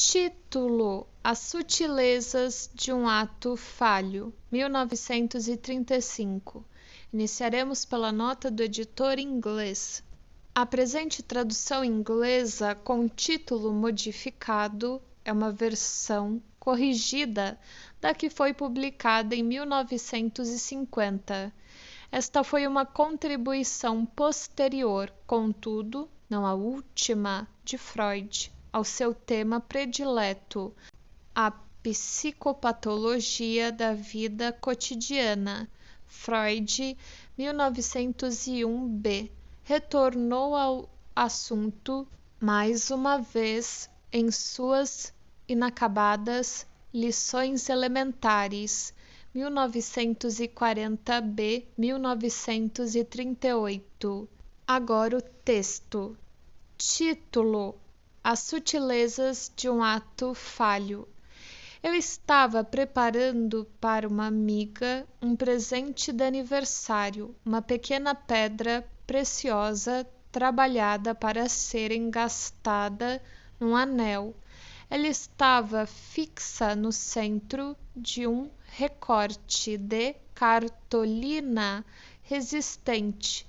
Título: As sutilezas de um ato falho, 1935. Iniciaremos pela nota do editor inglês. A presente tradução inglesa com título modificado é uma versão corrigida da que foi publicada em 1950. Esta foi uma contribuição posterior, contudo, não a última, de Freud ao seu tema predileto, a psicopatologia da vida cotidiana. Freud, 1901b, retornou ao assunto mais uma vez em suas inacabadas Lições Elementares, 1940b, 1938. Agora o texto. Título: As sutilezas de um ato falho. Eu estava preparando para uma amiga um presente de aniversário, uma pequena pedra preciosa trabalhada para ser engastada num anel. Ela estava fixa no centro de um recorte de cartolina resistente,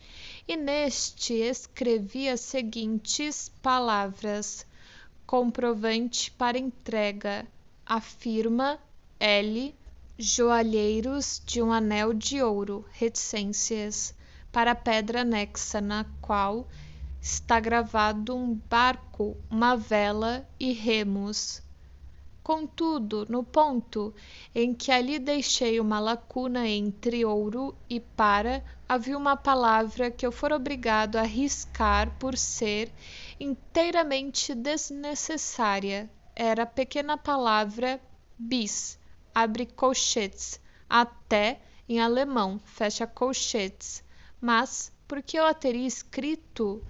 e neste escrevi as seguintes palavras: comprovante para entrega, a firma L. Joalheiros de um anel de ouro, reticências, para a pedra anexa, na qual está gravado um barco, uma vela e remos. Contudo, no ponto em que ali deixei uma lacuna entre ouro e para, havia uma palavra que eu fora obrigado a riscar por ser inteiramente desnecessária. Era a pequena palavra bis, abre colchetes, até em alemão, fecha colchetes. Mas, por que eu a teria escrito?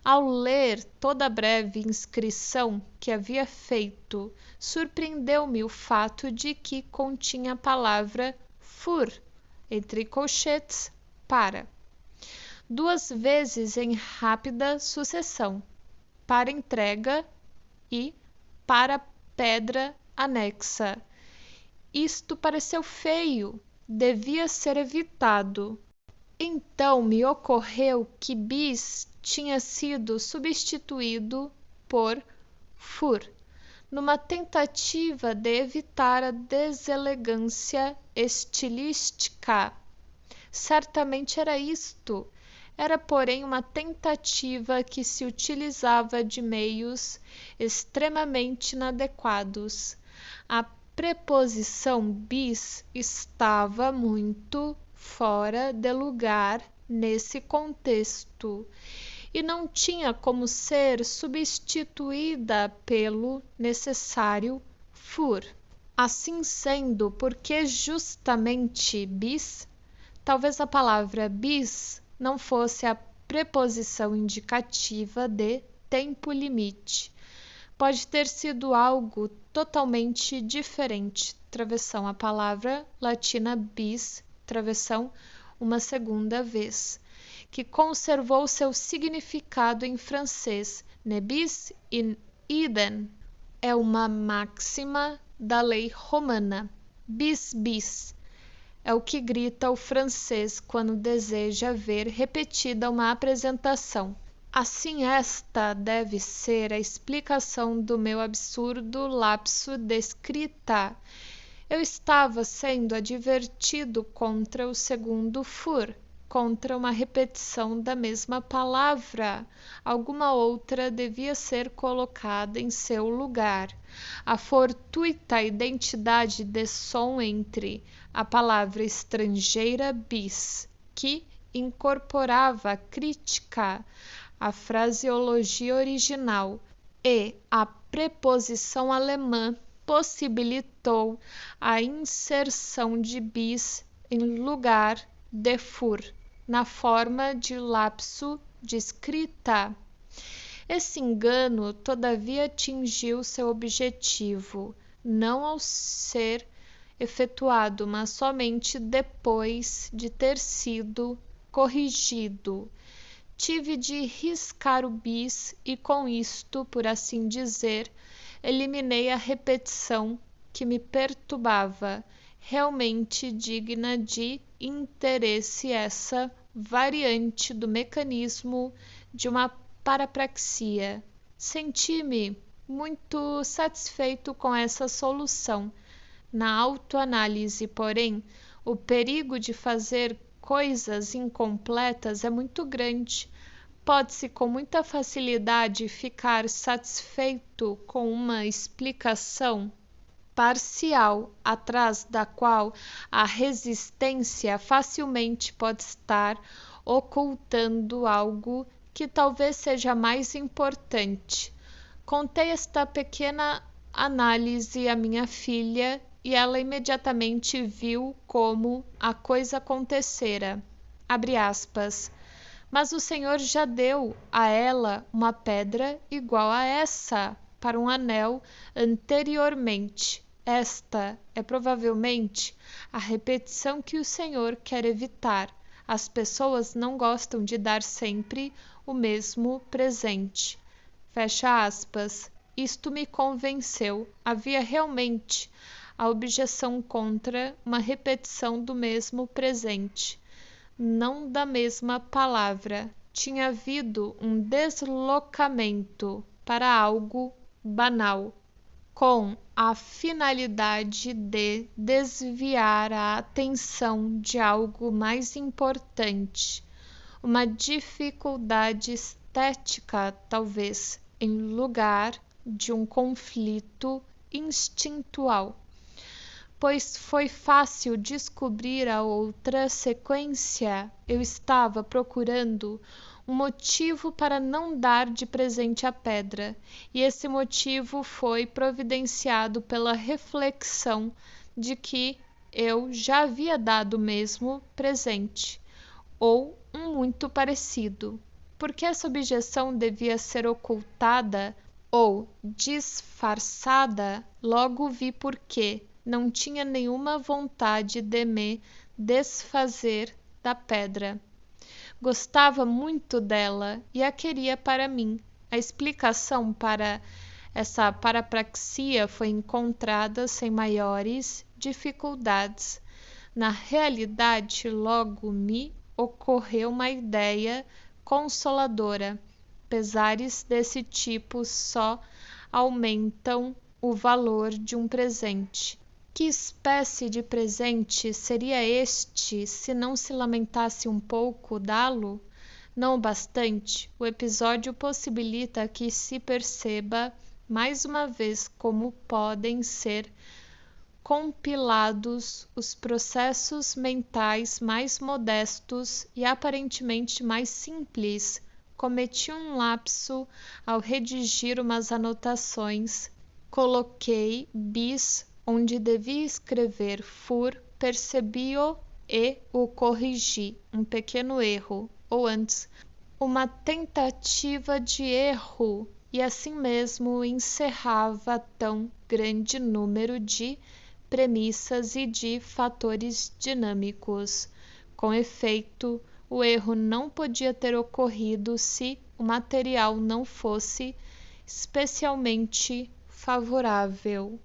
Ao ler toda a breve inscrição que havia feito, surpreendeu-me o fato de que continha a palavra für, entre colchetes, para, duas vezes em rápida sucessão, para entrega e para pedra anexa. Isto pareceu feio, devia ser evitado. Então me ocorreu que bis tinha sido substituído por für, numa tentativa de evitar a deselegância estilística. Certamente era isto. Era, porém, uma tentativa que se utilizava de meios extremamente inadequados. A preposição bis estava muito fora de lugar nesse contexto e não tinha como ser substituída pelo necessário für. Assim sendo, porque justamente bis, talvez a palavra bis não fosse a preposição indicativa de tempo limite. Pode ter sido algo totalmente diferente. Travessão, a palavra latina bis, travessão, uma segunda vez, que conservou seu significado em francês. Ne bis in idem é uma máxima da lei romana. Bis bis é o que grita o francês quando deseja ver repetida uma apresentação. Assim, esta deve ser a explicação do meu absurdo lapso de escrita. Eu estava sendo advertido contra o segundo für, contra uma repetição da mesma palavra. Alguma outra devia ser colocada em seu lugar. A fortuita identidade de som entre a palavra estrangeira bis, que incorporava a crítica à fraseologia original, e a preposição alemã possibilitou a inserção de bis em lugar de für, na forma de lapso de escrita. Esse engano, todavia, atingiu seu objetivo, não ao ser efetuado, mas somente depois de ter sido corrigido. Tive de riscar o bis e, com isto, por assim dizer, eliminei a repetição que me perturbava, realmente digna de interesse essa variante do mecanismo de uma parapraxia. Senti-me muito satisfeito com essa solução. Na autoanálise, porém, o perigo de fazer coisas incompletas é muito grande. Pode-se com muita facilidade ficar satisfeito com uma explicação parcial, atrás da qual a resistência facilmente pode estar ocultando algo que talvez seja mais importante. Contei esta pequena análise à minha filha e ela imediatamente viu como a coisa acontecera. Abre aspas. Mas o Senhor já deu a ela uma pedra igual a essa para um anel anteriormente. Esta é provavelmente a repetição que o Senhor quer evitar. As pessoas não gostam de dar sempre o mesmo presente. Fecha aspas. Isto me convenceu. Havia realmente a objeção contra uma repetição do mesmo presente, não da mesma palavra. Tinha havido um deslocamento para algo banal, com a finalidade de desviar a atenção de algo mais importante, uma dificuldade estética, talvez, em lugar de um conflito instintual, pois foi fácil descobrir a outra sequência. Eu estava procurando um motivo para não dar de presente a pedra, e esse motivo foi providenciado pela reflexão de que eu já havia dado o mesmo presente, ou um muito parecido. Porque essa objeção devia ser ocultada ou disfarçada, logo vi por quê. Não tinha nenhuma vontade de me desfazer da pedra. Gostava muito dela e a queria para mim. A explicação para essa parapraxia foi encontrada sem maiores dificuldades. Na realidade, logo me ocorreu uma ideia consoladora. Pesares desse tipo só aumentam o valor de um presente. Que espécie de presente seria este se não se lamentasse um pouco dá-lo? Não bastante, o episódio possibilita que se perceba mais uma vez como podem ser compilados os processos mentais mais modestos e aparentemente mais simples. Cometi um lapso ao redigir umas anotações. Coloquei bis onde devia escrever fur, percebi-o e o corrigi. Um pequeno erro, ou antes, uma tentativa de erro, e assim mesmo encerrava tão grande número de premissas e de fatores dinâmicos. Com efeito, o erro não podia ter ocorrido se o material não fosse especialmente favorável.